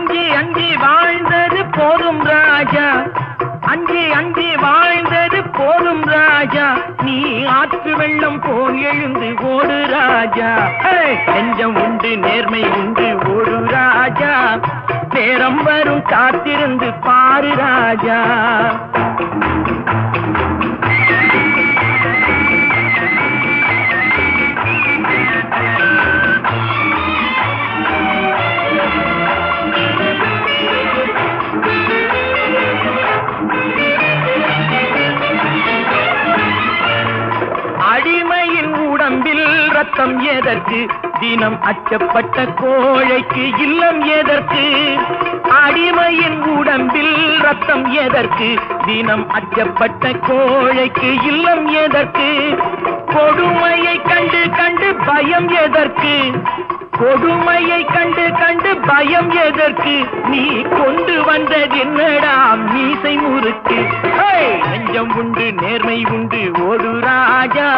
அஞ்சி அஞ்சி வாழ்ந்தது போதும் ராஜா, அஞ்சி அஞ்சி வாழ்ந்தது போதும் ராஜா, நீ ஆற்று வெள்ளம் போல் எழுந்து ஓடு ராஜா. நெஞ்சம் உண்டு நேர்மை உண்டு ஓடு ராஜா, நேரம் வரும் காத்திருந்து பாரு ராஜா. அடிமையின் உடம்பில் ரத்தம் எதற்கு, தினம் அச்சப்பட்ட கோழைக்கு இல்லம் எதற்கு. அடிமையின் உடம்பில் ரத்தம் எதற்கு, தினம் அச்சப்பட்ட கோழைக்கு இல்லம் எதற்கு. கொடுமையை கண்டு கண்டு பயம் எதற்கு, கொடுமையை கண்டு கண்டு பயம் எதற்கு. நீ கொண்டு வந்தது என்னடா மீசை முறுக்கு. நெஞ்சம் உண்டு நேர்மை உண்டு ஓடு ராஜா,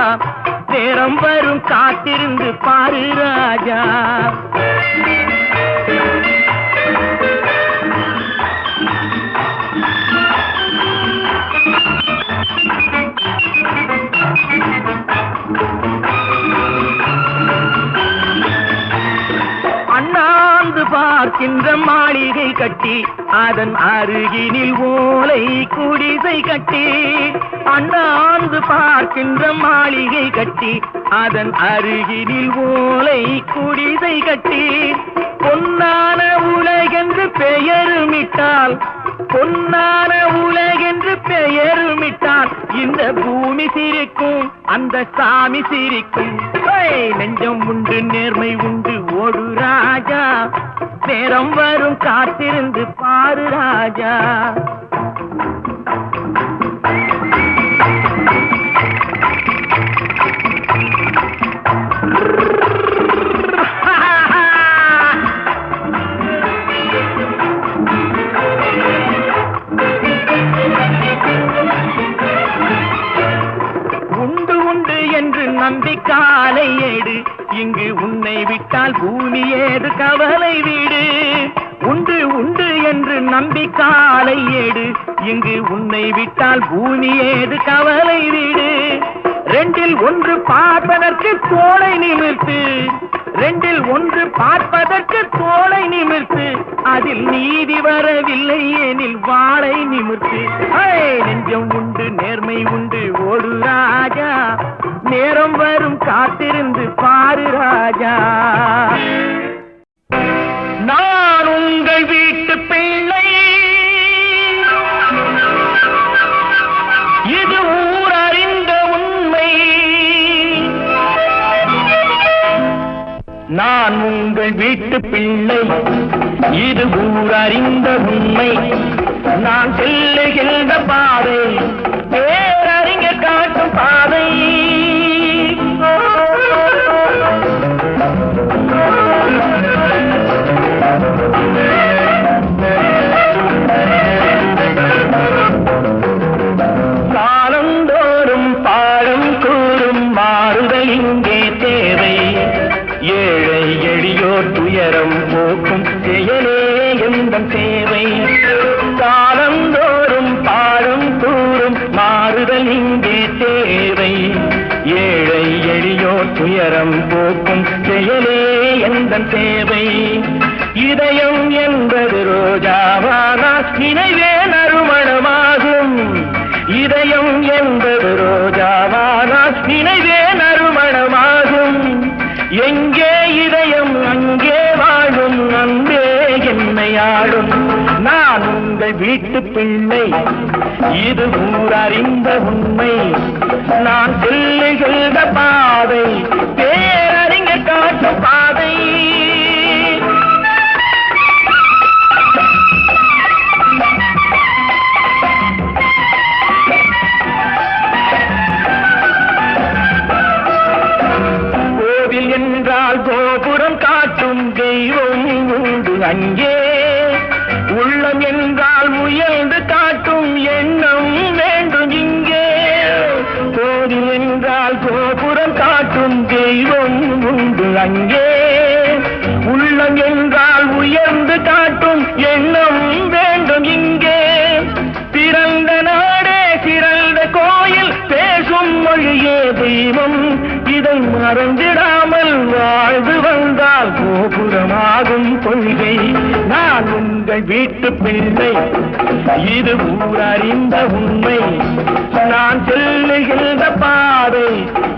நேரம் வரும் காத்திருந்து பாரு ராஜா. அண்ணாந்து பார்க்கின்ற மாளிகை கட்டி, அதன் அருகினில் ஓலை குடிசை கட்டி. அண்ணாந்து பார்க்கின்ற மாளிகை கட்டி, அதன் அருகினில் ஓலை குடிசை கட்டி. பொன்னான உலகென்று பெயருமிட்டால், பொன்னான உலகென்று பெயருமிட்டால், இந்த பூமி சிரிக்கும் அந்த சாமி சிரிக்கும். நெஞ்சம் உண்டு நேர்மை உண்டு ஓடு ராஜா, நேரம் வரும் காத்திருந்து பாரு ராஜா. உண்டு உண்டு என்று நம்பி காலை ஏடு, இங்கு உன்னை விட்டால் பூமி ஏது கவலை வீடு. உண்டு உண்டு என்று நம்பி காலை ஏடு, இங்கு உன்னை விட்டால் பூமி ஏது கவலை வீடு. ரெண்டில் ஒன்று பார்ப்பதற்கு தோளை நிமிர்த்து, ரெண்டில் ஒன்று பார்ப்பதற்கு தோளை நிமிர்த்து, அதில் நீதி வரவில்லை எனில் வாளை நிமிர்த்து. நெஞ்சம் உண்டு நேர்மை உண்டு ஓடு ராஜா, நேரம் வரும் காத்திருந்து பாரு ராஜா. நான் உங்கள் வீட்டு பிள்ளை, இது ஊர் அறிந்த உண்மை. நான் உங்கள் வீட்டு பிள்ளை, இது ஊர் அறிந்த உண்மை. நான் செல்லுகின்ற பாதை பேரறிஞர் காட்டும் பாதை. காலந்தோறும் பாடம் கூறும் மாறுதல் இங்கே தேவை. ஏழை எளியோர் துயரம் போக்கும் செயலே எந்தன் சேவை. காலந்தோறும் பாடம் கூறும் மாறுதல் இங்கே தேவை. ஏழை எளியோர் துயரம் போக்கும் செயலே எந்தன் சேவை. இதயம் என்பது ரோஜாவானால் நினைவே நறுமணமாகும். இதயம் என்பது ரோஜாவானால் நினைவே நறுமணமாகும். எங்கே இதயம் அங்கே வாழும் அன்பே என்னை ஆடும். நான் உங்கள் வீட்டு பிள்ளை, இது ஊர் அறிந்த உண்மை. நான் செல்லுகின்ற பாதை பேரறிஞர் காட்டும் பாதை. கோவில் என்றால் கோபுரம் காட்டும் தெய்வம் உண்டு அங்கே. உள்ளம் என்றால் முயல்ந்து காட்டும் எண்ணம் வேண்டும் இங்கே. கோவில் என்றால் கோபுரம் காட்டும் தெய்வம் உண்டு அங்கே. உள்ளம் என்றால் உயர்ந்து காட்டும் தெய்வம் இதை மறந்திடாமல் வாழ்ந்து வந்தால் கோபுரமாகும் கொள்கை. நான் உங்கள் வீட்டு பிள்ளை, இது ஊரறிந்த உண்மை. நான் செல்லுகின்ற பாதை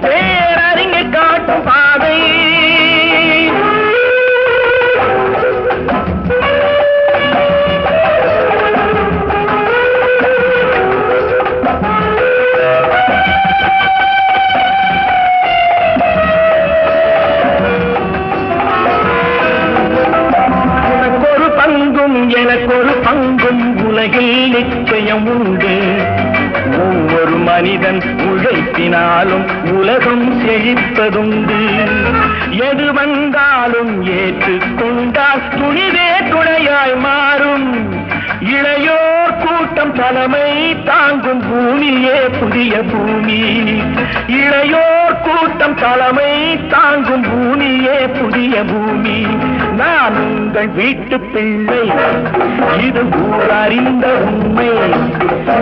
பேரறிஞர் காட்டும் பாதை. எனக்கொரு பங்கும் உலகில் நிச்சயம் உண்டு. ஒவ்வொரு மனிதன் உழைப்பினாலும் உலகம் செழிப்பதுண்டு. எது வந்தாலும் ஏற்றுக்கொண்டால் துணிவே துணையாய் மாறும். இளையோர் கூட்டம் தலைமை தாங்கும் பூமியே புதிய பூமி. இளையோர் கூட்டம் தலைமை தாங்கும் பூமியே புதிய பூமி. நான் உங்கள் வீட்டு பிள்ளை, இது ஊரறிந்த உண்மை.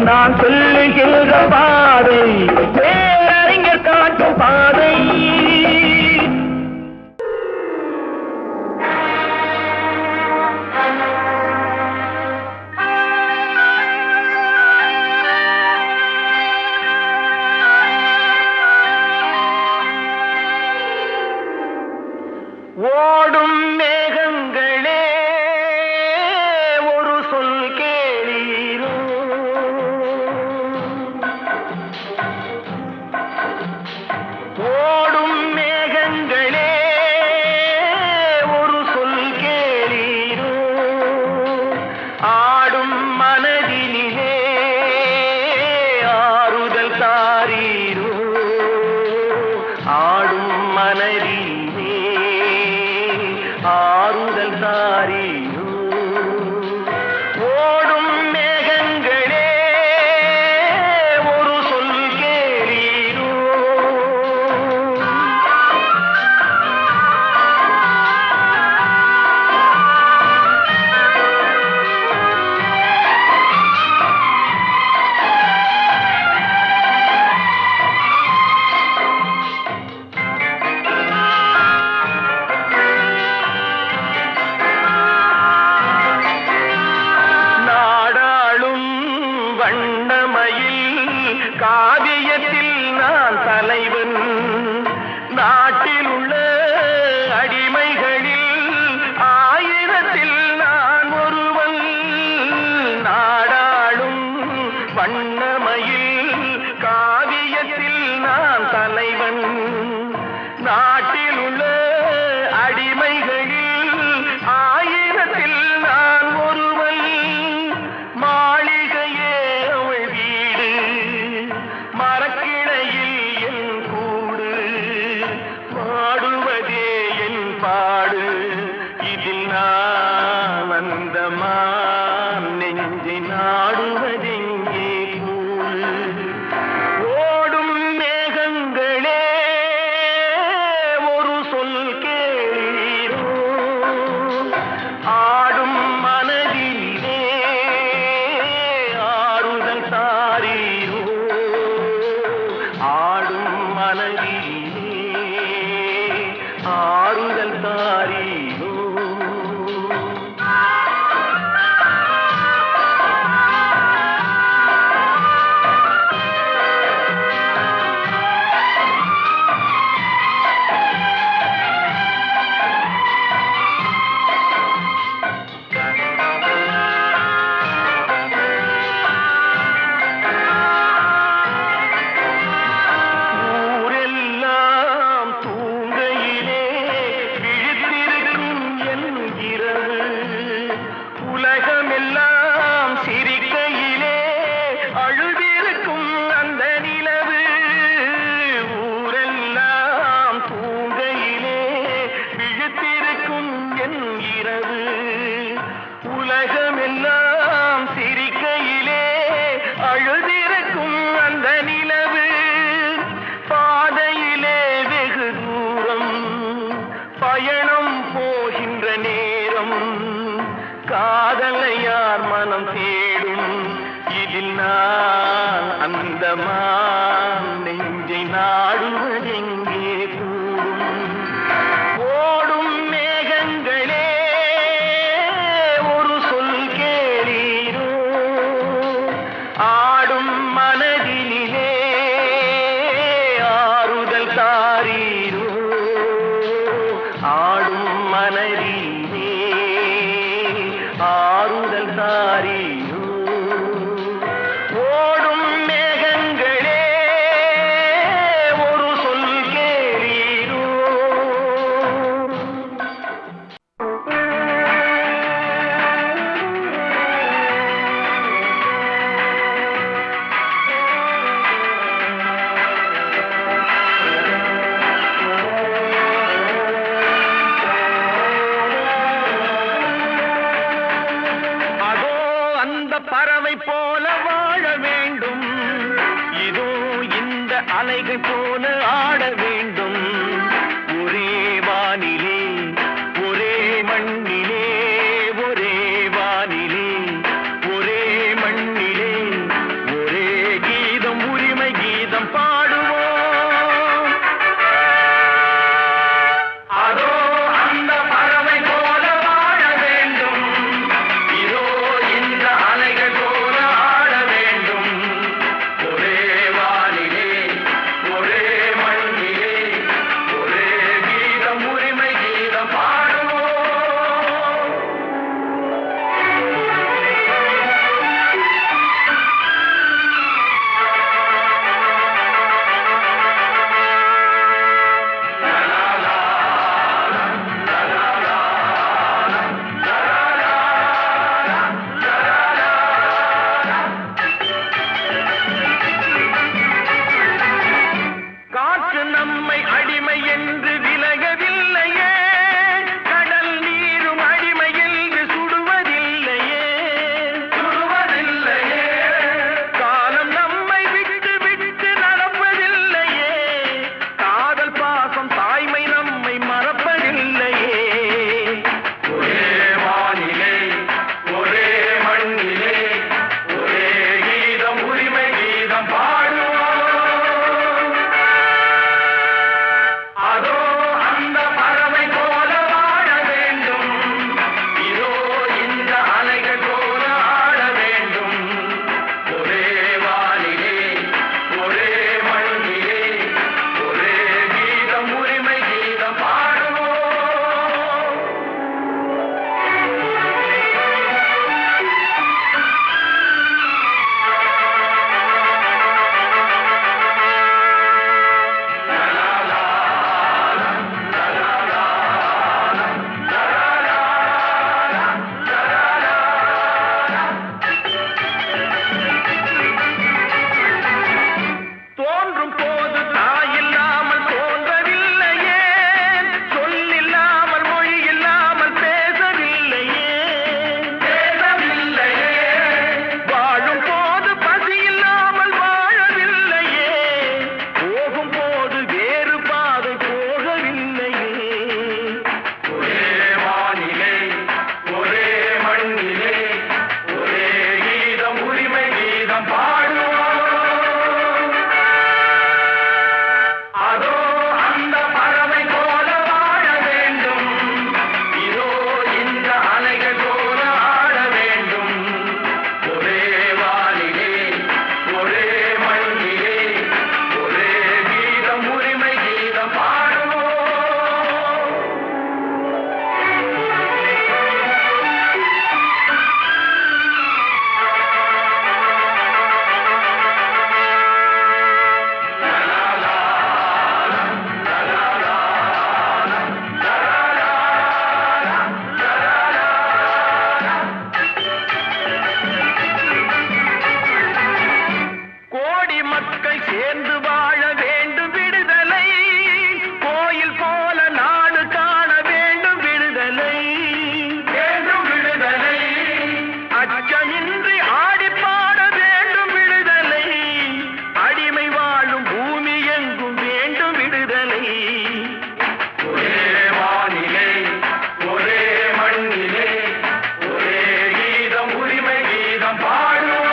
நான் சொல்லுகின்ற பாதை பேரறிஞர் காட்டும் பாதை. ஓடும் மேகங்களே ஒரு சொல் கேளீரோ, ஓடும் மேகங்களே ஒரு சொல் கேளீரோ, ஆடும் மனதினிலே ஆறுதல் தாரீரோ, ஆடும் மனதில் ஆறுதல் தாரீரோ. ஓடும் மேகங்களே ஒரு சொல் கேளீரோ. வண்ணமயில் காவியத்தில் நான் தலைவன். நாட்டில் உள்ள அடிமைகளில் ஆயிரத்தில் நான் ஒருவன். நாடாளும் வண்ணமயில் காவியத்தில் நான் தலைவன். நாட்டில் உள்ள அடிமைகளில் ஆயிரத்தில் நான் ஒருவன். மாளிகையே மரக்கிளையில் என் கூடு, பாடுவதே என் பாடு. இதில் நான் அந்தமான் நெஞ்சை நாடுவதெங்கே கூடு. ஓடும் மேகங்களே ஒரு சொல் கேளீரோ, ஆடும் மனதிலே ஆறுதல் தாரீரோ, ஆடும் மனதிலே ஆறுதல் தாரீரோ. உலகமெல்லாம் சிரிக்கையிலே அழுதிருக்கும் அந்த நிலவு. பாதையிலே வெகு தூரம் பயணம் போகின்ற நேரம், காதலை யார் மனம் தேடும். இதில் நான் அந்த நெஞ்சை நாடு மனதினிலே ஆறுதல் தாரீரோ ஆடும் மனதினிலே ஆறுதல் தாரீரோ ஓடும் மேகங்களே ஒரு சொல் கேளீரோ பறவை போல வாழ வேண்டும் இதோ இந்த அலைகள் போல ஆட வேண்டும் ஒரே வானிலே ஒரே மண்ணிலே ஒரே வானிலே ஒரே மண்ணிலே ஒரே கீதம் உரிமை கீதம் பாடுவோம் அதோ அந்த பறவை போல வாழ வேண்டும் இதோ இந்த அலைகள் போல ஆட வேண்டும் ஒரே வானிலே ஒரே மண்ணிலே ஒரே கீதம் உரிமை கீதம் பாடுவோம் காற்று நம்மை அடிமை என்று விலகவில்லையே கடல் நீரும் அடிமை என்று சுடுவதில்லையே காலம் நம்மை விட்டு விட்டு நடப்பதில்லையே காதல் பாசம் தாய்மை நம்மை மறப்பதில்லையே ஒரே வானிலே ஒரே மண்ணிலே ஒரே கீதம் உரிமை கீதம் பாடுவோம் அதோ அந்த பறவை போல வாழ வேண்டும் இதோ இந்த அலைகள் போல ஆட வேண்டும் ஒரே வானிலே ஒரே மண்ணிலே ஒரே கீதம் உரிமை கீதம் பாடுவோம் தோன்றும் போது தாயில்லாமல் தோன்றவில்லையே சொல்லில்லாமல் மொழி இல்லாமல் பேசவில்லையே வாழும் போது பசி இல்லாமல் வாழவில்லையே போகும் போது வேறு பாதை போகவில்லையே ஒரே வானிலே ஒரே மண்ணிலே ஒரே கீதம் உரிமை கீதம் பாடுவோம் அதோ அந்த பறவை போல வாழ வேண்டும் இதோ இந்த அலைகள் போல ஆட வேண்டும் ஒரே வானிலே ஒரே மண்ணிலே ஒரே கீதம் உரிமை கீதம் பாடுவோம் கோடி மக்கள் சேர்ந்து வாழ வேண்டும் விடுதலை கோயில் போல நாடு காண வேண்டும் விடுதலை அச்சமின்றி ஆடி பாட வேண்டும் விடுதலை அடிமை வாழும் பூமி எங்கும் வேண்டும் விடுதலை ஒரே வானிலே ஒரே மண்ணிலே ஒரே கீதம் உரிமை கீதம் பாடுவோம்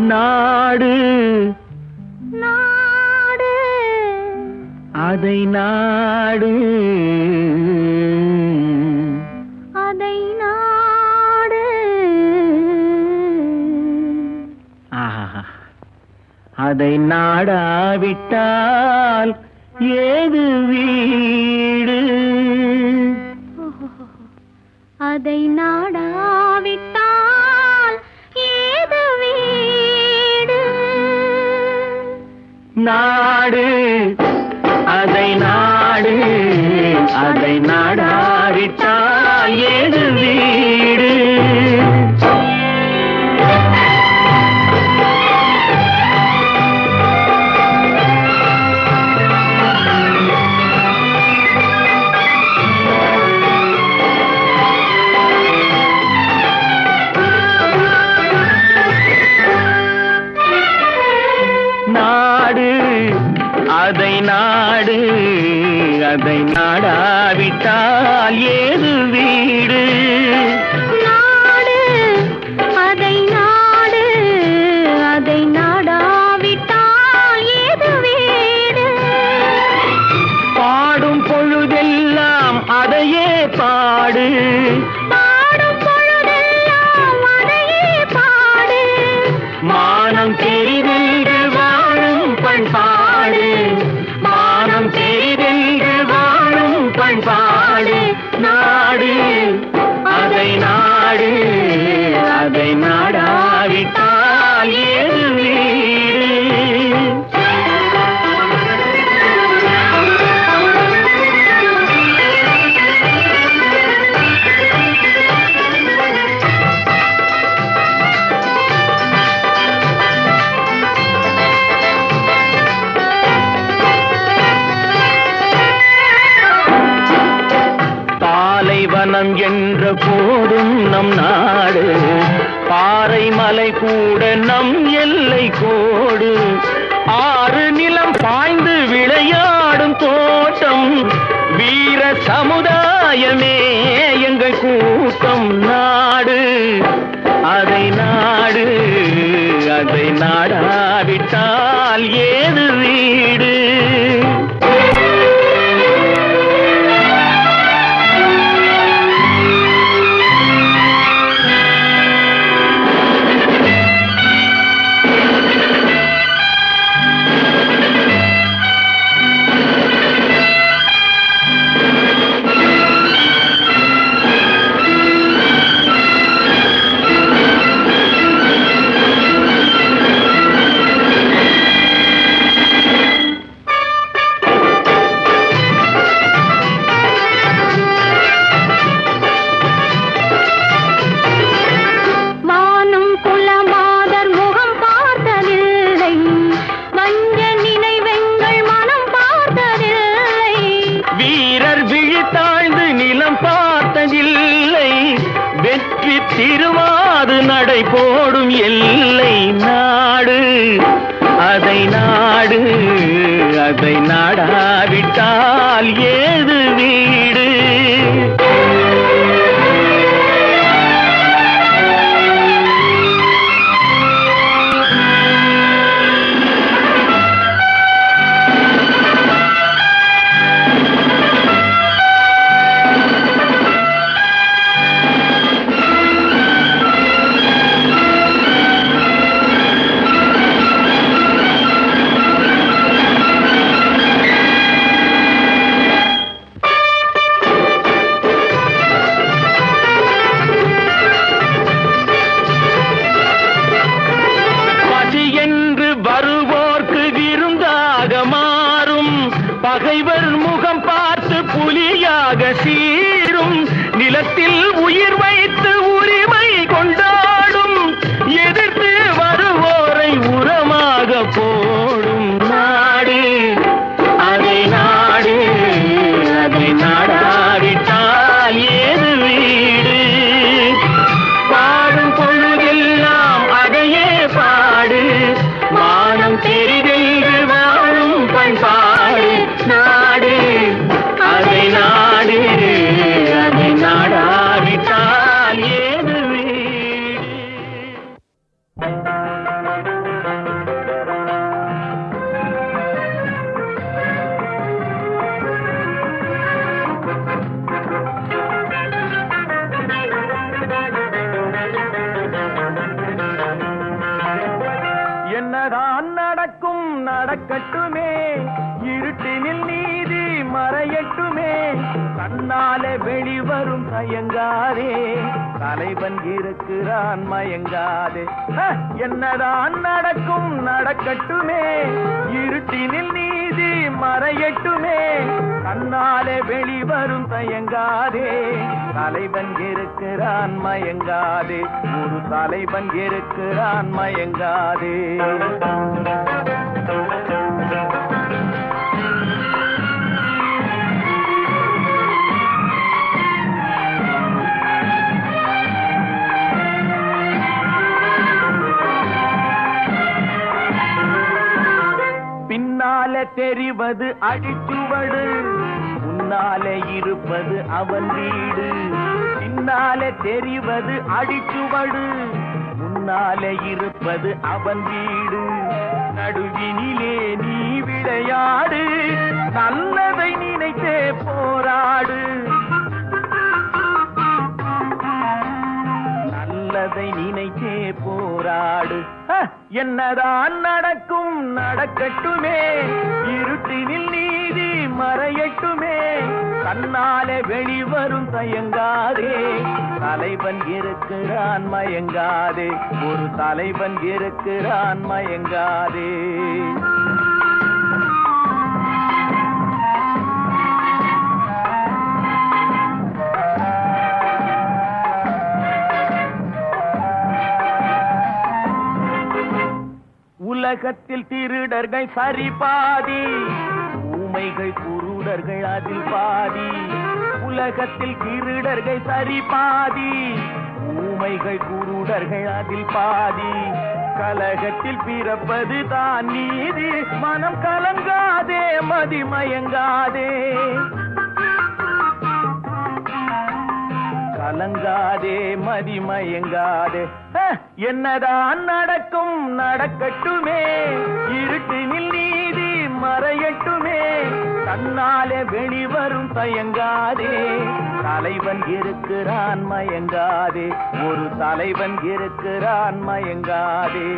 நாடு நாடு அதை நாடு அதை நாடு. அதை நாடாவிட்டால் ஏது வீடு? அதை நாடாவிட்டால் ஏது வீடு? நாடு அதை நாடு அதை நாடாவிட்டால் ஏது வீடு? நாடு அதை நாடு அதை நாடாவிட்டால் ஏது வீடு? நாடு அதை நாடு அதை நாடாவிட்டால் ஏது வீடு? பாடும் பொழுதெல்லாம் அதையே பாடு, பாடும் பொழுதெல்லாம் அதையே பாடு. மானம் தெரிதென்று வாழும் பண்பாடு, மானம் தெரிதென்று வாழும் பண்பாடு. நாடு அதை நாடு அதை நாடாவிட்டால் ஏது வீடு? பாலைவனம் என்ற போதும் நம் நாடு, பாறை மலை கூட நம் எல்லை கோடு. ஆறு நிலம் பாய்ந்து விளையாடும் தோட்டம், வீர சமுதாயமே எங்கள் கூட்டம். நாடு அதை நாடு அதை நாடாவிட்டால் ஏது வீடு? வெற்றி திருவாது நடை போடும் எல்லை. நாடு அதை நாடு அதை நாடாவிட்டால் ஏது வீடு? வருவோர்க்கு விருந்தாக மாறும், பகைவர் முகம் பார்த்து புலியாக சீரும். நிலத்தில் உயிர் வைத்து உரிமை கொண்டாடும், எதிர்த்து வருவோரை உரமாக போடும். நாடு அதை நாடு அதை நாடாவிட்டால் ஏது வீடு? பாடும் பொழுதெல்லாம் அதையே பாடு, மானம் தெரிதென்று வாழும் பண்பாடு. நாடு அதை நாடு அதை நாடாவிட்டால் நடக்கட்டுமே இருட்டினில் நீதி மறையட்டுமே கண்ணாலே வெளிவரும் தயங்காதே தலைவன் இருக்கிறான் மயங்காதே என்னதான் நடக்கும் நடக்கட்டுமே இருட்டினில் நீதி மறையட்டுமே கண்ணாலே வெளிவரும் தயங்காதே தலைவன் இருக்கிறான் மயங்காதே ஒரு தலைவன் இருக்கிறான் மயங்காதே பின்னாலே தெரிவது அடிச்சுவடு முன்னாலே இருப்பது அவன் வீடு பின்னாலே தெரிவது அடிச்சுவடு முன்னாலே இருப்பது அவன் வீடு நடுவினிலே நீ விளையாடு நல்லதை நினைத்தே போராடு நல்லதை நினைத்தே போராடு என்னதான் நடக்கும் நடக்கட்டுமே இருட்டினில் நீதி மறையட்டுமே கண்ணாலே வெளிவரும் தயங்காதே தலைவன் இருக்கிறான் மயங்காதே ஒரு தலைவன் இருக்கிறான் மயங்காதே உலகத்தில் திருடர்கள் சரி பாதி ஊமைகள் குருடர்கள் அதில் பாதி உலகத்தில் திருடர்கள் சரி பாதி ஊமைகள் குருடர்கள் அதில் பாதி கலகத்தில் பிறப்பது தான் நீதி மனம் கலங்காதே மதிமயங்காதே கலங்காதே மதிமயங்காதே என்னதான் நடக்கும் நடக்கட்டுமே இருட்டினில் நீதி மறையட்டுமே கண்ணாலே வெளிவரும் தயங்காதே தலைவன் இருக்கிறான் மயங்காதே ஒரு தலைவன் இருக்கிறான் மயங்காதே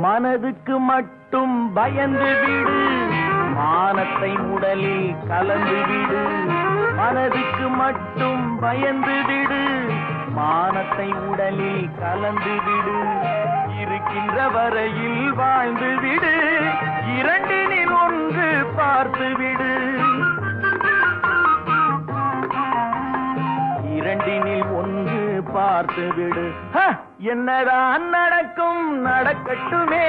மனதுக்கு மட்டும் பயந்து விடு மானத்தை உடலில் கலந்து விடு மனதுக்கு மட்டும் பயந்து விடு மானத்தை உடலில் கலந்து விடு இருக்கின்ற வரையில் வாழ்ந்து விடு இரண்டினில் ஒன்று பார்த்து விடு இரண்டினில் ஒன்று பார்த்து விடு என்னதான் நடக்கும் நடக்கட்டுமே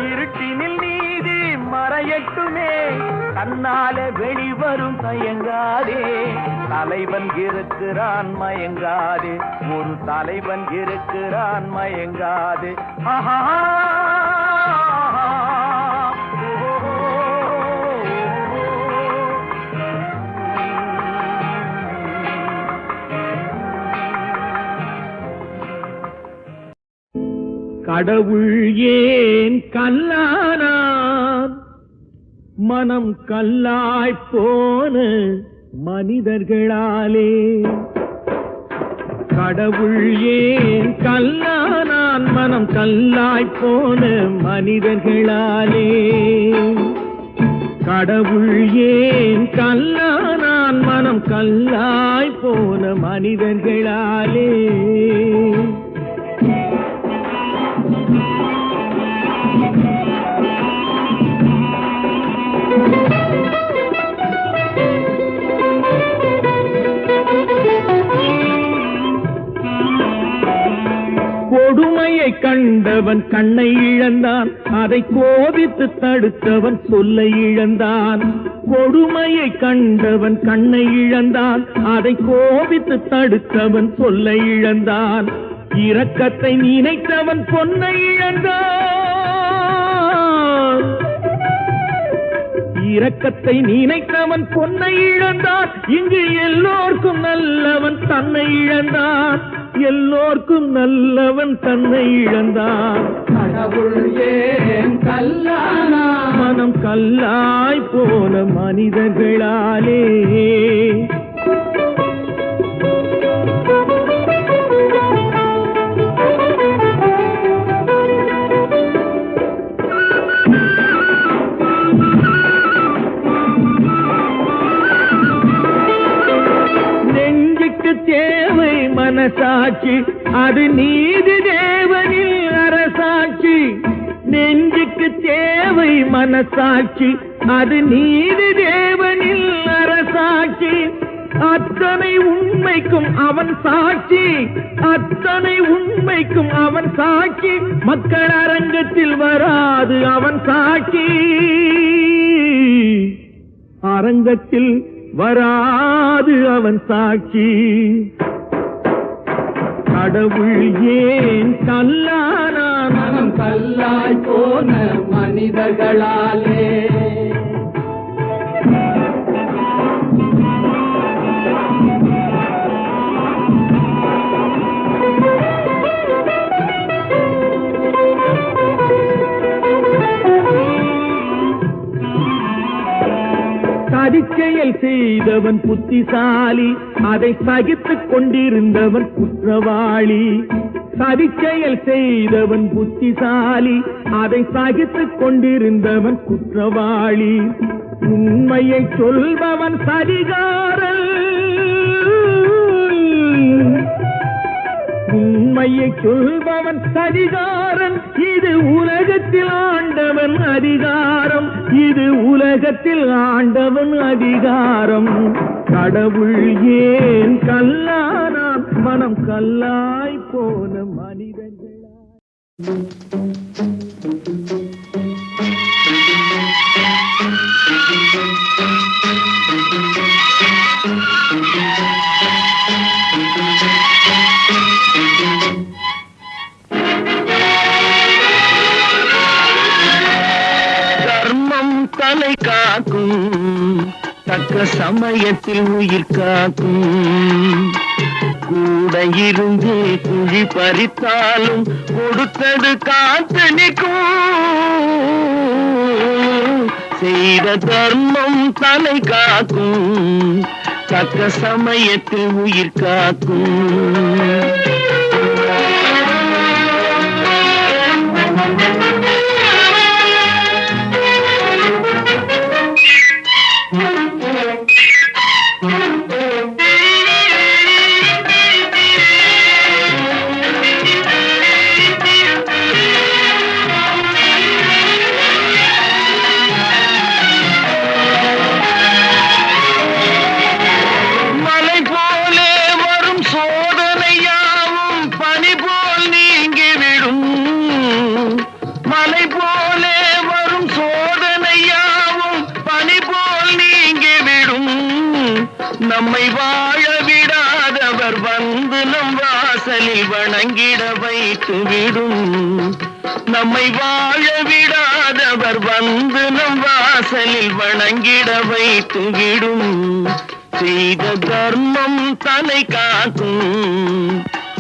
இருட்டினில் நீதி மறையட்டுமே கண்ணாலே வெளிவரும் தயங்காதே தலைவன் இருக்கிறான் மயங்காதே ஒரு தலைவன் இருக்கிறான் மயங்காதே ஆஹா கடவுள் ஏன் கல்லானான் மனம் கல்லாய் போன மனிதர்களாலே கடவுள் ஏன் கல்லானான் மனம் கல்லாய் போன மனிதர்களாலே கடவுள் ஏன் கல்லானான் மனம் கல்லாய் போன மனிதர்களாலே கொடுமையை கண்டவன் கண்ணை இழந்தான் அதை கோபித்து தடுத்தவன் சொல்லை இழந்தான் கொடுமையை கண்டவன் கண்ணை இழந்தான் அதை கோபித்து தடுத்தவன் சொல்லை இழந்தான் இரக்கத்தை நினைத்தவன் பொன்னை இழந்தான் இரக்கத்தை நினைத்தவன் பொன்னை இழந்தான். இங்கு எல்லோர்க்கும் நல்லவன் தன்னை இழந்தான். எல்லோர்க்கும் நல்லவன் தன்னை இழந்தான். கடவுள் ஏன் கல்லானா? மனம் கல்லாய் போன மனிதர்களாலே. தேவை மனசாட்சி, அது நீதி தேவனில் அரசாட்சி. நெஞ்சுக்கு தேவை மனசாட்சி, அது நீதி தேவனில் அரசாட்சி. அத்தனை உண்மைக்கும் அவன் சாட்சி, அத்தனை உண்மைக்கும் அவன் சாட்சி. மக்கள் அரங்கத்தில் வராது அவன் சாட்சி, அரங்கத்தில் வராது அவன் சாட்சி. கடவுள் ஏன் கல்லானான்? மனம் கல்லாய் போன மனிதர்களாலே. சதிச்செயல் செய்தவன் புத்திசாலி, அதை சகித்துக் கொண்டிருந்தவன் குற்றவாளி. சதிச்செயல் செய்தவன் புத்திசாலி, அதை சகித்துக் கொண்டிருந்தவன் குற்றவாளி. உண்மையை சொல்பவன் சரிகாரன், உண்மையை சொல்பவன் சரிகாரன். இது உலகத்தில் ஆண்டவன் அதிகாரம், இது உலகத்தில் ஆண்டவன் அதிகாரம். கடவுள் ஏன் கல்லானான்? மனம் கல்லாய் போன மனிதர்களா. தலை காக்கும், தக்க சமயத்தில் உயிர் காக்கும். கூட இருந்து குழி பறித்தாலும் கொடுத்தது காத்து நிற்கும். செய்த தர்மம் தலை காக்கும், தக்க சமயத்தில் உயிர் காக்கும். நம்மை வாழ விடாதவர் வந்து நம் வாசலில் வணங்கிட வைத்து விடும். நம்மை வாழ விடாதவர் வந்து நம் வாசலில் வணங்கிட வைத்து விடும். செய்த தர்மம் தலை காக்கும்,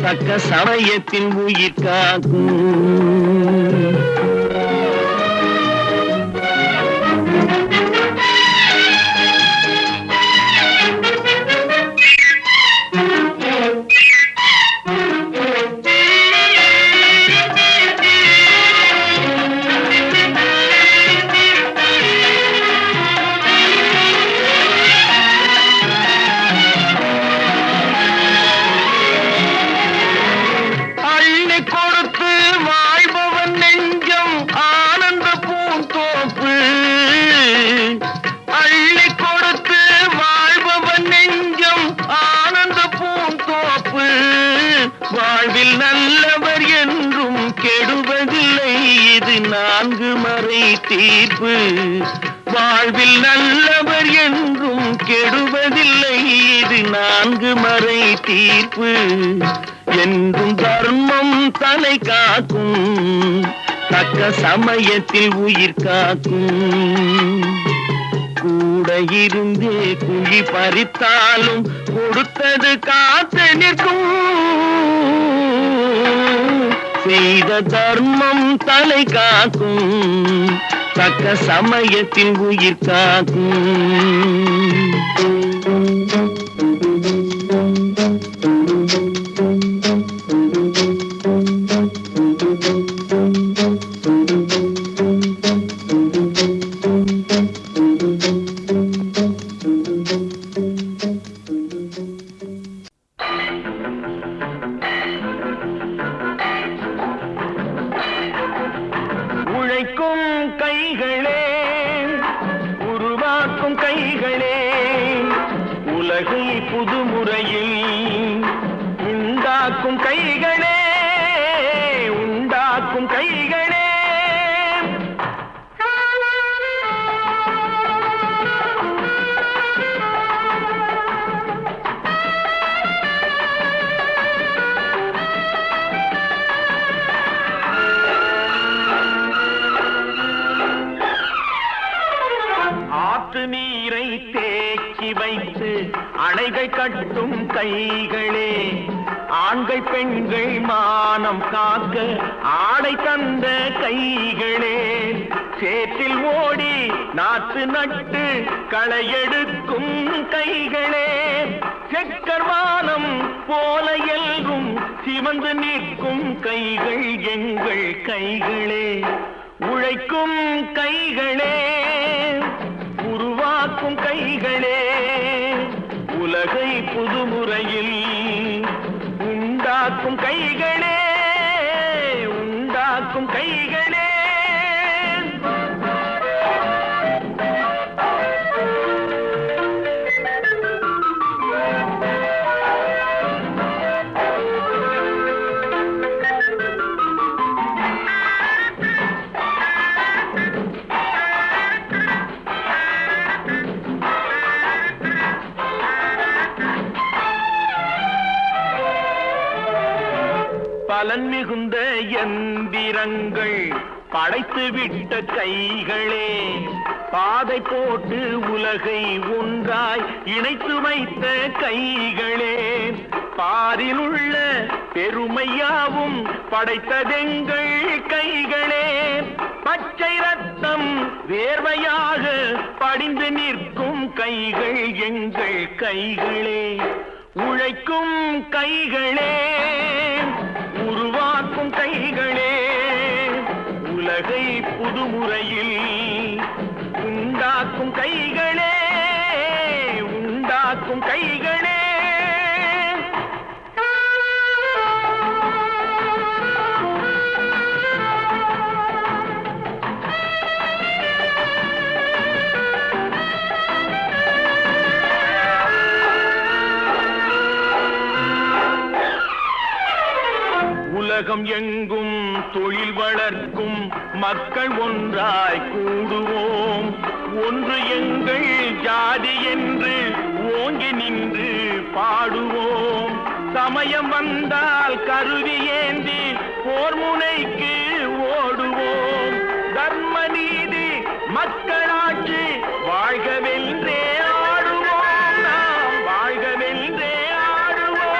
தக்க சமயத்தில் உயிர் காக்கும். வாழ்வில் நல்லவர் என்றும் கெடுவதில்லை, இது 4 மறை தீர்ப்பு. வாழ்வில் நல்லவர் என்றும் கெடுவதில்லை, இது 4 மறை தீர்ப்பு. என்றும் தர்மம் தலை காக்கும், தக்க சமயத்தில் உயிர் காக்கும். கூட இருந்தே குழி பறித்தாலும் கொடுத்தது காத்து நிற்கும். செய்த தர்மம் தலை காக்கும், தக்க சமயத்தில் உயிர் காக்கும். உழைக்கும் கைகளே, உருவாக்கும் கைகளே, உலகை புதுமுறையில் உண்டாக்கும் கைகளே, உண்டாக்கும் கைகளே. நீரை தேக்கி வைத்து அணைகள் கட்டும் கைகளே, ஆண்கள் பெண்கள் மானம் காக்க ஆடை தந்த கைகளே, சேற்றில் ஓடி நாற்று நட்டு களையெடுக்கும் கைகளே, செக்கர்வானம் போல எல்கும் சிவந்து நிற்கும் கைகள் எங்கள் கைகளே. உழைக்கும் கைகளே, உருவாக்கும் கைகளே, உலகை புதுமுறையில் உண்டாக்கும் கைகளே, உண்டாக்கும் கைகளே. பலன் மிகுந்த எந்திரங்கள் படைத்து விட்ட கைகளே, பாதை போட்டு உலகை ஒன்றாய் இணைத்து வைத்த கைகளே, பாரில் உள்ள பெருமையாவும் படைத்ததெங்கள் கைகளே, பச்சை ரத்தம் வேர்வையாக படிந்து நிற்கும் கைகள் எங்கள் கைகளே. உழைக்கும் கைகளே, உருவாக்கும் கைகளே, உலகை புதுமுறையில் உண்டாக்கும் கைகளே, உண்டாக்கும் கைகளே. உலகம் எங்கும் தொழில் வளர்க்கும் மக்கள் ஒன்றாய் கூடுவோம், ஒன்று எங்கள் ஜாதி என்று ஓங்கி நின்று பாடுவோம். சமயம் வந்தால் கருவி ஏந்தி போர் முனைக்கு ஓடுவோம். தர்ம நீதி மக்களாட்சி வாழ்கவென்றே ஆடுவோம், நாம் வாழ்கவென்றே ஆடுவோம்.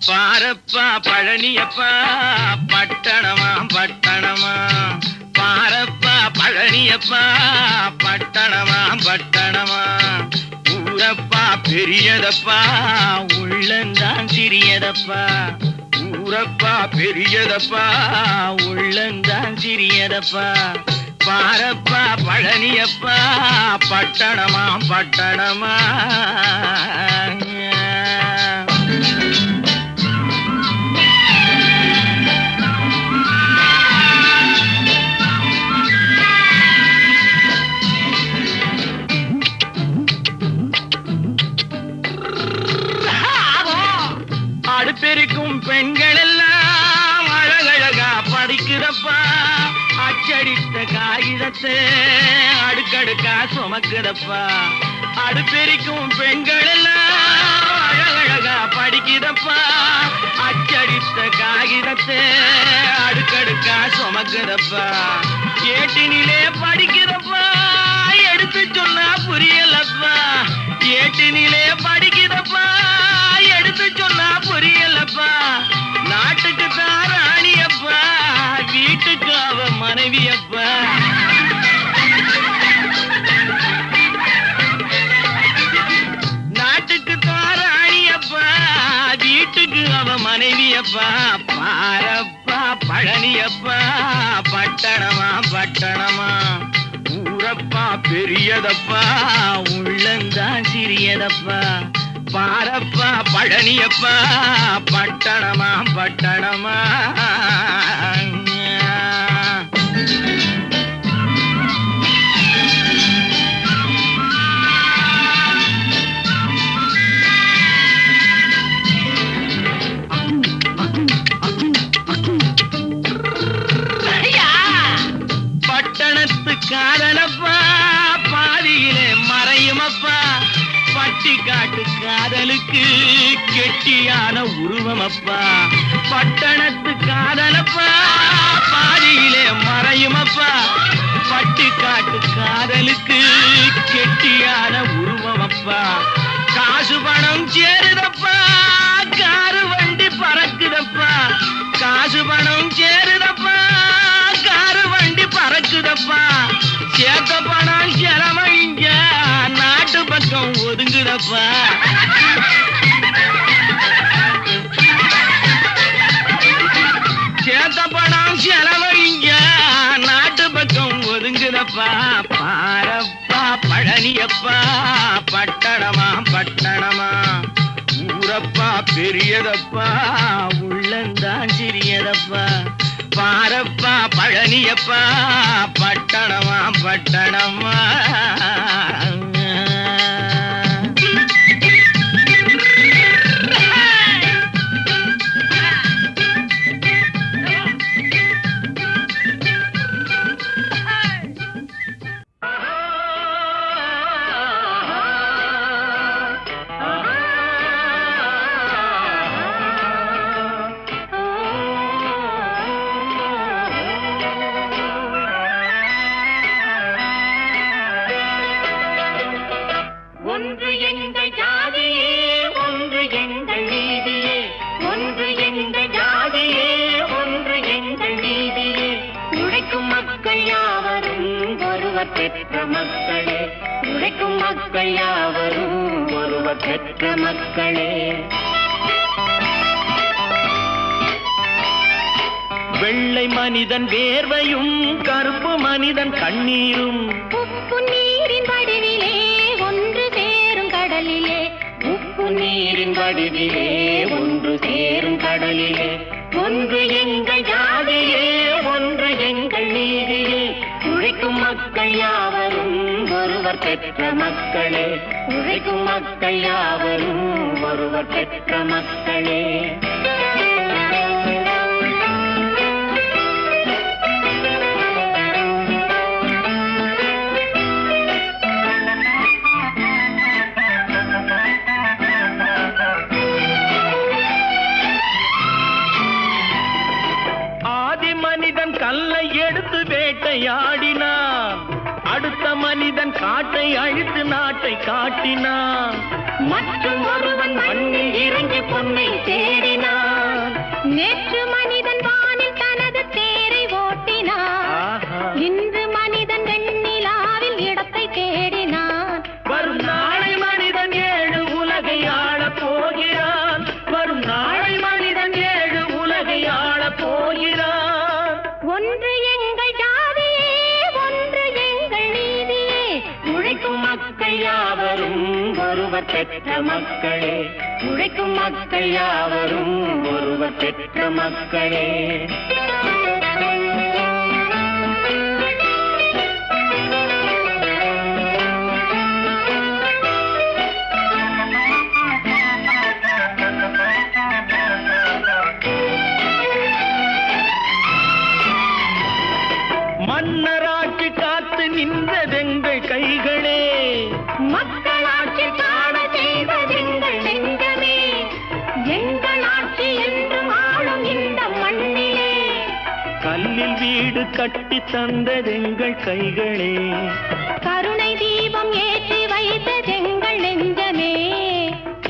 பாரப்பா பழனியப்பா பட்டணமா பட்டணமா, பாரப்பா பழனியப்பா பட்டணமா பட்டணமா, ஊரப்பா பெரியதப்பா உள்ளந்தான் சிறியதப்பா, ஊரப்பா பெரியதப்பா உள்ளந்தான் சிறியதப்பா, பாரப்பா பழனியப்பா பட்டணமா பட்டணமா. அச்சடித்த காகிதத்தை அடுக்கடுக்கா சுமக்குதப்பா அடுப்பெரிக்கும் பெண்கள் எல்லாம் அழகழகா படிக்குதப்பா அச்சடித்த காகிதத்தை அடுக்கடுக்கா சுமக்குதப்பா ஏட்டினிலே படிக்கிறப்பா எடுத்து சொன்னா புரியலப்பா ஏட்டினிலே படிக்குதப்பா எடுத்து சொன்னா புரியலப்பா நாட்டுக்கு தான் ராணியப்பா வீட்டுக்கு அவ மனைவியப்பா நாட்டுக்கு தான் ராணியப்பா வீட்டுக்கு அவ மனைவியப்பா பாரப்பா பழனியப்பா பட்டணமா பட்டணமா ஊரப்பா பெரியதப்பா உள்ளந்தான் சிறியதப்பா பாரப்பா பழனியப்பா பட்டணமா பட்டணமா பட்டணத்து காதலப்பா பாதியிலே மறையுமப்பா பட்டி காட்டு காதலுக்கு கெட்டியான உருவமப்பா பட்டணத்து காதலப்பா பாதியிலே மறையுமப்பா பட்டி காட்டு காதலுக்கு கெட்டியான உருவமப்பா காசு பணம் சேருதப்பா காரு வண்டி பறக்குதப்பா காசு பணம் சேருதப்பா காரு வண்டி பறக்குதப்பா சேத்த பணம் சிரமம் இங்க நாட்டு பக்கம் ஒதுங்குதப்பா சேத்த பணம் செலவு இங்க நாட்டு பக்கம் ஒதுங்குதப்பா பாரப்பா பழனியப்பா பட்டணமா பட்டணமா ஊரப்பா பெரியதப்பா உள்ளந்தான் சிறியதப்பா பாரப்பா பழனியப்பா பட்டணமா பட்டணமா பெற்ற மக்களே உழைக்கும் மக்கள் யாவரும் ஒருவர் பெற்ற மக்களே வெள்ளை மனிதன் வேர்வையும் கருப்பு மனிதன் கண்ணீரும் உப்பு நீரின் வடிவிலே ஒன்று சேரும் கடலிலே உப்பு நீரின் வடிவிலே ஒன்று சேரும் கடலிலே ஒன்று எங்கள் ஜாதியே ஒன்று எங்கள் நீதியே உழைக்கும் மக்கள் யாவரும் ஒருவர் பெற்ற மக்களே உழைக்கும் மக்கள் யாவரும் ஒருவர் பெற்ற மக்களே கல்லை எடுத்து வேட்டையாடினான் அடுத்த மனிதன் காட்டை அழித்து நாட்டை காட்டினான் மற்றும் ஒருவன் மண்ணில் இறங்கி பொன்னை தேடினான் நேற்று மனிதன் வானில் தனது தேரை ஓட்டினான் இன்று மனிதன் வெண்ணிலாவில் இடத்தை தேடினான் வரும் நாளை மனிதன் 7 உலகை ஆளப் போகிறான் வரும் நாளை மனிதன் 7 உலகை ஆளப் போகிறான் ஒன்று எங்கள் ஜாதியே ஒன்று எங்கள் நீதியே உழைக்கும் மக்கள் யாவரும் ஒருவர் பெற்ற மக்களே உழைக்கும் மக்கள் யாவரும் ஒருவர் பெற்ற மக்களே மன்னராட்சி காத்து நின்றதெங்கள் கைகளே, மக்களாட்சி காண செய்வதெங்கள் நெஞ்சமே, எங்கள் ஆட்சி என்றும் ஆளும் இந்த மண்ணிலே. கல்லில் வீடு கட்டி தந்ததெங்கள் கைகளே, கருணை தீபம் ஏற்றி வைத்ததெங்கள் நெஞ்சமே.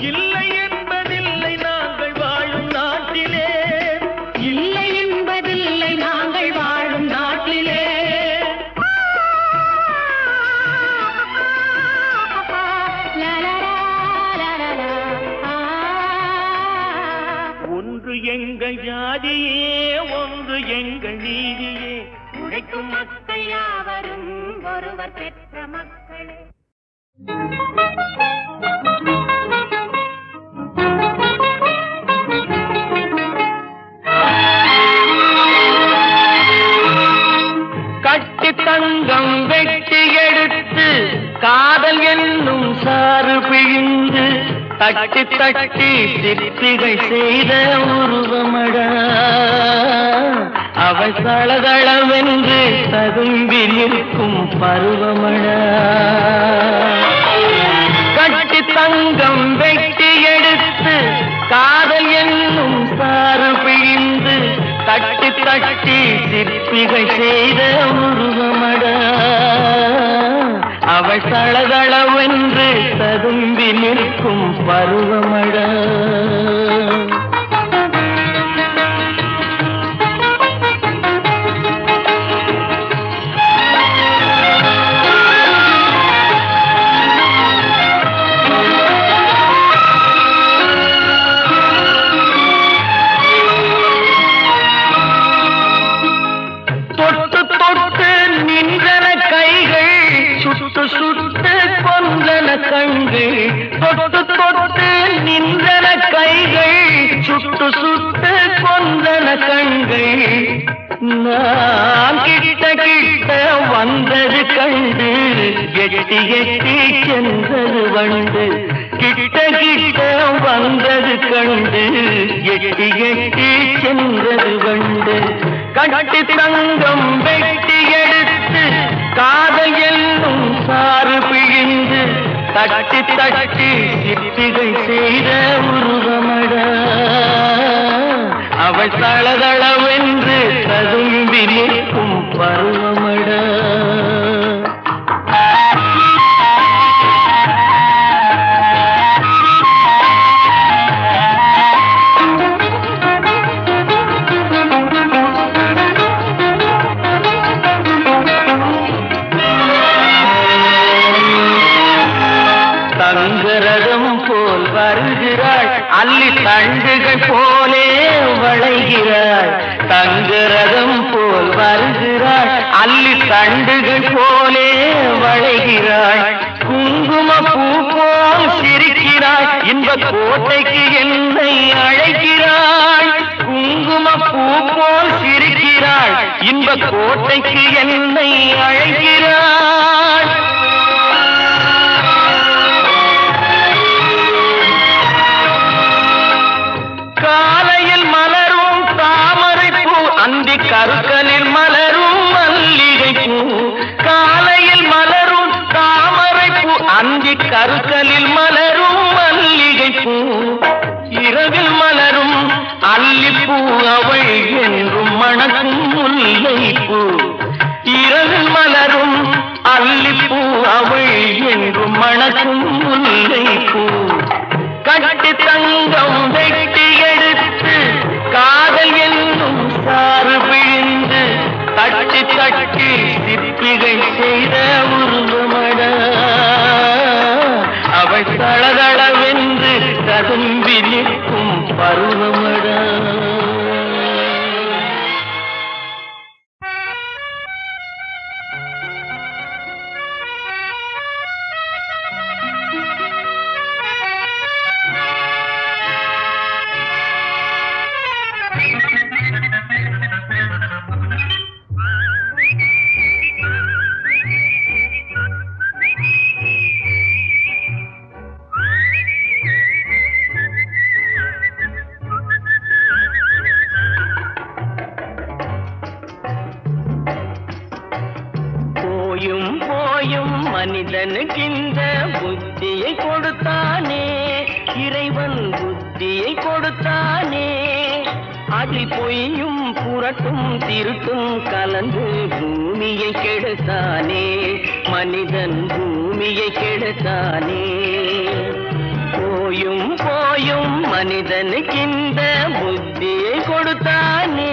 இல்லை என்பதில்லை நாங்கள் வாழும் நாட்டிலே, இல்லை என்பதில்லை நாங்கள் வாழும் நாட்டிலே. ஒன்று எங்கள் ஜாதியே, ஒன்று எங்கள் நீதியே, உழைக்கும் மக்கள் யாவரும் ஒருவர் பெற்ற மக்களே. கட்டி தங்கம் வெட்டி எடுத்து காதல் என்னும் சாறு பிழிந்து தட்டி தட்டி சிற்பிகள் செய்த உருவமடா, அவள் தளதளவென்று ததும்பி நிற்கும் பருவமடா. கட்டி தங்கம் வெட்டி எடுத்து காதல் என்னும் சாறு பிழிந்து தட்டி தட்டி சிற்பிகள் செய்த உருவமடா, அவள் தளதளவென்று ததும்பி நிற்கும் பருவமடா. சுட்டு சுட்டு கொன்றன கண்கள், தொட்டு தொட்டு நின்றன கைகள், சுட்டு சுட்டு கொன்றன கண்கள். நான் கிட்ட கிட்ட வந்தது கண்டு, எட்டி எட்டி சென்றது வண்டு. கிட்ட கிட்ட வந்தது கண்டு, எட்டி எட்டி சென்றது வண்டு. கட்டி தங்கம் வெட்டி எடுத்து காதல் என்னும் சாறு பிழிந்து தட்டி தட்டி சிற்பிகள் செய்த உருவமடா, அவள் தளதளவென்று ததும்பி நிற்கும் பருவமடா. தங்கரதம் போல் வருகிறாள், அள்ளி தண்டுகள் போலே வளைகிறாள். தங்கரதம் போல் வருகிறாள், அள்ளி தண்டுகள் போலே வளைகிறாள். குங்கும பூ போல் சிரிக்கிறாள், இன்ப கோட்டைக்கு என்னை அழைக்கிறாள். குங்கும பூ போல் சிரிக்கிறாள், இன்ப கோட்டைக்கு என்னை அழைக்கிறாள். காலையில் மலரும் தாமரை பூ, அந்தி கருக்கலில் மலரும் மல்லிகை பூ. காலையில் மலரும் தாமரை பூ, அந்தி கருக்கலில் மலரும் மல்லிகை பூ. இரவில் மலரும் அல்லிப்பூ, அவள் என்றும் மணக்கும் முல்லை பூ. இரவில் மலரும் அல்லிப்பூ, அவள் என்றும் மணக்கும் முல்லை பூ. கட்டி தங்கம் வெட்டி எடுத்து காதல் என்னும் சாறு பிழிந்து தட்டி தட்டி சிற்பிகள் செய்த உருவமடா, அவள் தளதளவென்று ததும்பி நிற்கும் பருவமடா. போயும் போயும் மனிதனுக்கு இந்த புத்தியை கொடுத்தானே, இறைவன் புத்தியை கொடுத்தானே. அதில் பொய்யும் புரட்டும் திருட்டும் கலந்து பூமியை கெடுத்தானே, மனிதன் பூமியை கெடுத்தானே. போயும் போயும் மனிதனுக்கு இந்த புத்தியை கொடுத்தானே.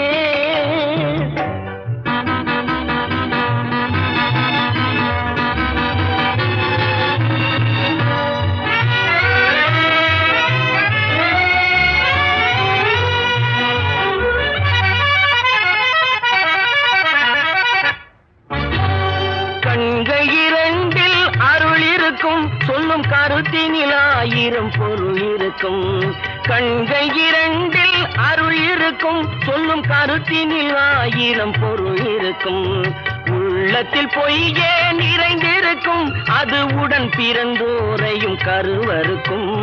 கண்கள் இரண்டில் அருள் இருக்கும், சொல்லும் கருத்தினில் ஆயிரம் பொருள் இருக்கும். கண்கள் இரண்டில் அருள் இருக்கும், சொல்லும் கருத்தினில் ஆயிரம் பொருள் இருக்கும். உள்ளத்தில் பொய்யே நிறைந்திருக்கும், அது உடன் பிறந்தோரையும் கருவருக்கும்.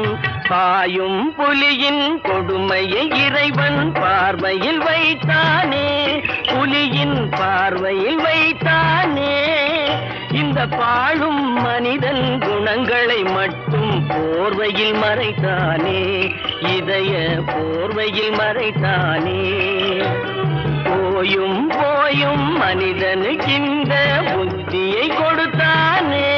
பாயும் புலியின் கொடுமையை இறைவன் பார்வையில் வைத்தானே, புலியின் பார்வையில் வைத்தானே. இந்த பாழும் மனிதன் குணங்களை மட்டும் போர்வையில் மறைத்தானே, இதய போர்வையில் மறைத்தானே. போயும் போயும் மனிதனுக்கு இந்த புத்தியை கொடுத்தானே.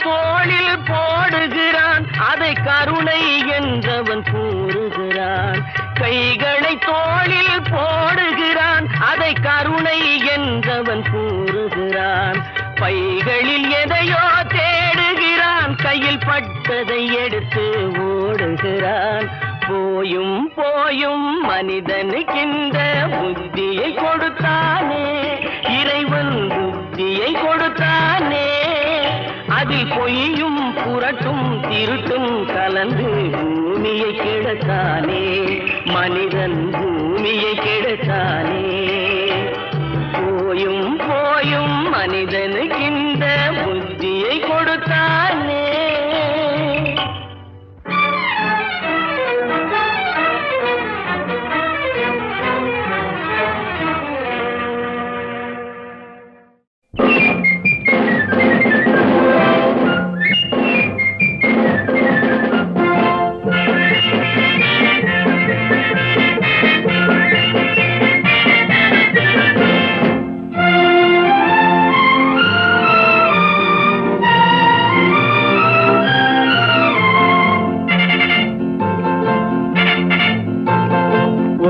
தோளில் போடுகிறான், அதை கருணை என்றவன் கூறுகிறான். கைகளை தோளில் போடுகிறான், அதை கருணை என்றவன் கூறுகிறான். பைகளில் எதையோ தேடுகிறான், கையில் பட்டதை எடுத்து ஓடுகிறான். போயும் போயும் மனிதனுக்கு இந்த புத்தியை கொடுத்தானே, இறைவன் புத்தியை கொடுத்தானே. அதில் பொய்யும் புரட்டும் திருட்டும் கலந்து பூமியை கெடுத்தானே, மனிதன் பூமியை கெடுத்தானே. போயும் போயும் மனிதனுக்கு இந்த புத்தியை கொடுத்தானே.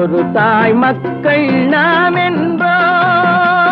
ஒரு தாய் மக்கள் நாம் என்போம்,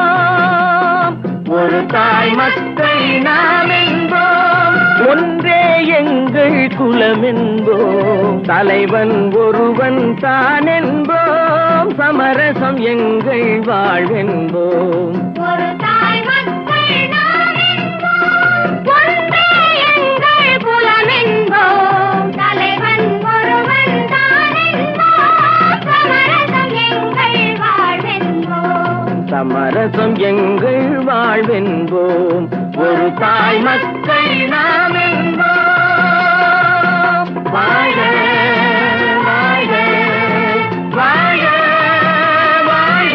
ஒரு தாய் மக்கள் நாம் என்போம். ஒன்றே எங்கள் குலம் என்போம், தலைவன் ஒருவன் தான் என்போம். சமரசம் எங்கள் வாழ்வென்போம். ஒரு தாய் மக்கள் நாம் என்போம், ஒன்றே எங்கள் குலம் என்போம், தலைவன் ஒருவன் தான் என்போம். சமரசம் எங்கள் வாழ்வென்போம். சமரசம் எங்கள் வாழ்வென்போம். ஒரு தாய் மக்கள் நாம் என்போம். வாழ வாழ வாழ வாழ.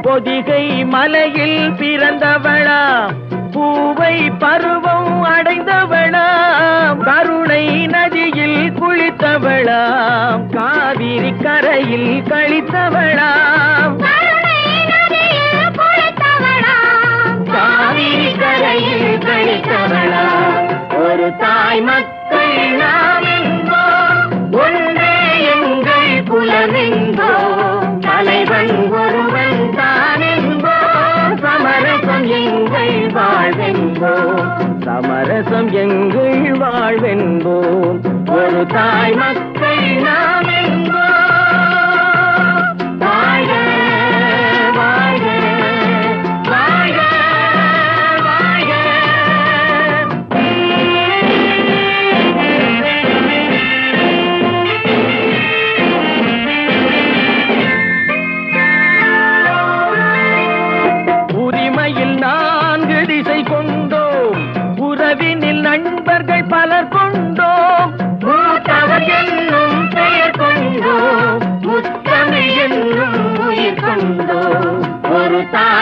பொதிகை மலையில் பிறந்தவளா, பூவை பருவம் அடைந்தவளாம். கருணை நதியில் குளித்தவளாம், காவிரி கரையில் கழித்தவளாம். காவிரி கரையில் கழித்தவளாம். ஒரு தாய் மக்கள் நாம் என்போம், ஒன்றே எங்கள் குலம் என்போம். தலைவன் ஒருவன் தான் என்போம். சமரசம் எங்கள் வாழ்வென்போம். சமரசம் எங்கள் வாழ்வென்போம். ஒரு தாய் மக்கள் நாம் என்போம். வாழ வாழ வாழ.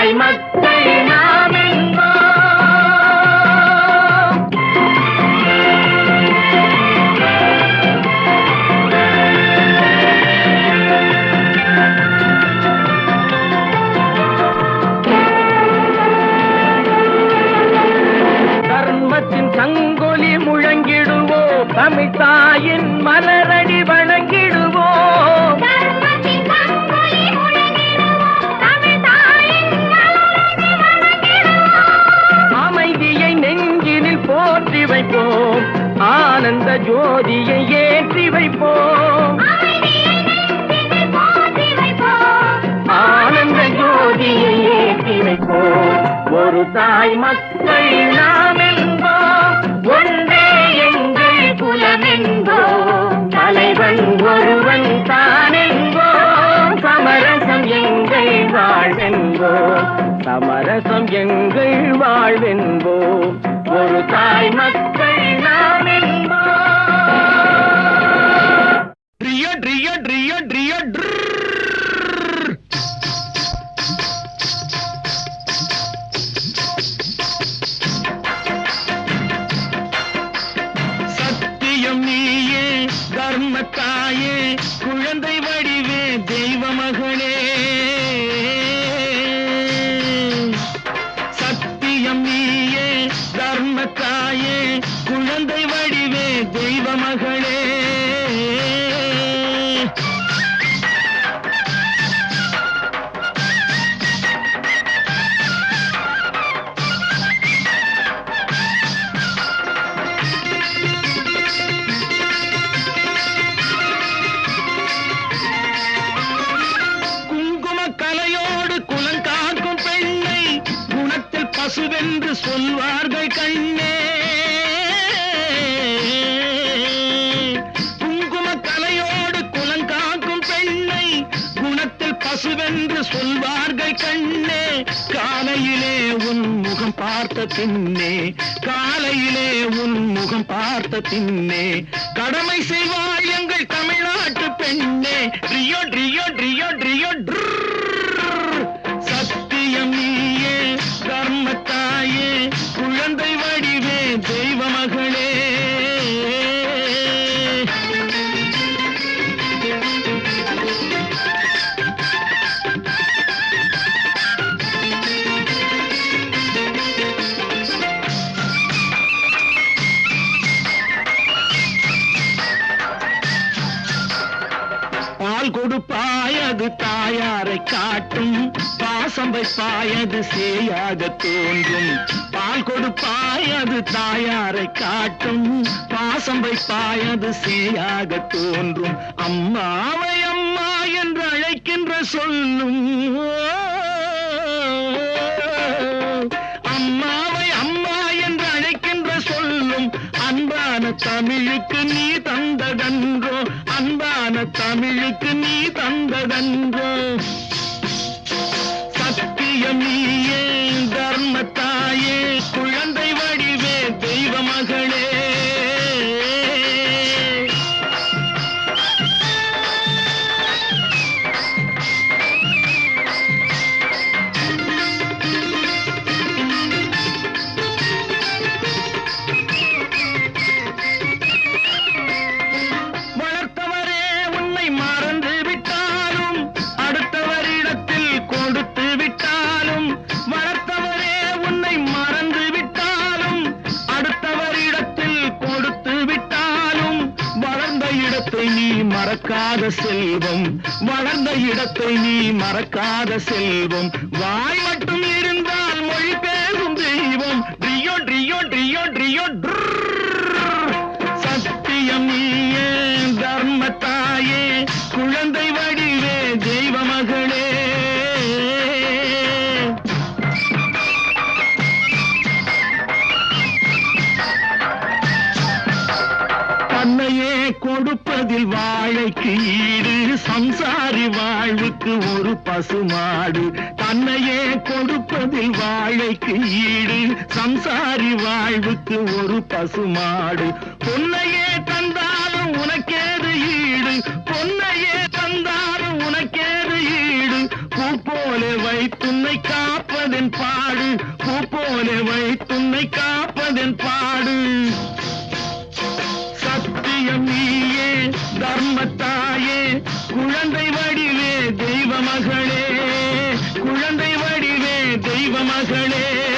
தாய் மக்கள் நாம் என்போம். தர்மத்தின் சங்கொலி முழங்கிடுவோம், தமிழ் தாயின் மலரடி வணங்கிடுவோம். தர்மத்தின் சங்கொலி முழங்கிடுவோம், தமிழ் தாயின் மலரடி வணங்கிடுவோம். அமைதியை நெஞ்சினில் போற்றி வைப்போம், ஆனந்த ஜோதியை ஏற்றி வைப்போம். அமைதியை நெஞ்சினில் போற்றி வைப்போம், ஆனந்த ஜோதியை ஏற்றி வைப்போம். ஒரு தாய் மக்கள் நாம் என்போம், ஒன்றே எங்கள் குலம் என்போம். தலைவன் ஒருவன் தான் என்போம், சமரசம் எங்கள் வாழ்வென்போம். சமரசம் எங்கள் வாழ்வென்போம். ஒரு தாய் மக்கள் நாம் என்போம். ட்ரியோ ட்ரியோ ட்ரியோ ட்ரியோ சத்தியம் நீயே, தர்மத்தாயே, குழந்தை வடிவே, தெய்வ மகளே. சத்தியம் நீயே, தர்மத்தாயே, குழந்தை வடிவே, தெய்வ மகளே. கலையோடு குலங்காக்கும் பெண்ணை குணத்தில் பசுவென்று சொல்வார்கள் கண்ணே. குங்கும கலையோடு குலங்காக்கும் பெண்ணை குணத்தில் பசுவென்று சொல்வார்கள் கண்ணே. காலையிலே உன் முகம் பார்த்த பின்னே, காலையிலே உன் முகம் பார்த்த பின்னே, கடமை செய்வாள் எங்கள் தமிழ்நாட்டு பெண்ணே. ட்ரியோ ட்ரியோ ட்ரியோ ட்ரியோ சத்தியம் நீயே, தர்மத்தாயே, குழந்தை வடிவே, தெய்வ மகளே. பால் கொடுப்பாய் அது தாயாரை காட்டும், பாசம் வைப்பாய் அது சேயாக தோன்றும். பால் கொடுப்பாய் அது தாயாரை காட்டும், பாசம் வைப்பாய் அது சேயாக தோன்றும். அம்மாவை அம்மா என்று அழைக்கின்ற சொல்லும், அம்மாவை அம்மா என்று அழைக்கின்ற சொல்லும் அன்பான தமிழுக்கு நீ தந்ததன்றோ, அன்பான தமிழுக்கு நீ தந்ததன்றோ. சத்தியம் நீயே, தர்மத்தாயே, குழந்தை வடிவே, தெய்வ மகளே. வளர்த்தவரே உன்னை மறந்து விட்டாலும், அடுத்தவரிடத்தில் கொடுத்து விட்டாலும். வளர்த்தவரே உன்னை மறந்து விட்டாலும், அடுத்தவரிடத்தில் கொடுத்து விட்டாலும். வளர்ந்த இடத்தை நீ மறக்காத செல்வம், வளர்ந்த இடத்தை நீ மறக்காத செல்வம். வாய் மட்டும் இருந்தால் மொழி பேசும் தெய்வம். ட்ரியோ ட்ரியோ ட்ரியோ ட்ரியோ சத்தியம் நீயே, தர்மத்தாயே, குழந்தை வடிவே, தெய்வ மகளே. தன்னையே கொடுப்பதில் வாழைக்கு ஈடு, சம்சாரி வாழ்வுக்கு ஒரு பசுமாடு. தன்னையே கொடுப்பதில் வாழைக்கு ஈடு, சம்சாரி வாழ்வுக்கு ஒரு பசுமாடு. பொன்னையே தந்தாலும் உனக்கேது ஈடு, பொன்னையே தந்தாலும் உனக்கேது ஈடு. பூ போல வைத்துன்னை வைத்துன்னை காப்பதன் பாடு, பூ போல வைத்துன்னை காப்பதன் பாடு. சத்தியம் நீயே, தர்மத்தாயே, குழந்தை வடிவே தெய்வ மகளே, குழந்தை வடிவே தெய்வ மகளே.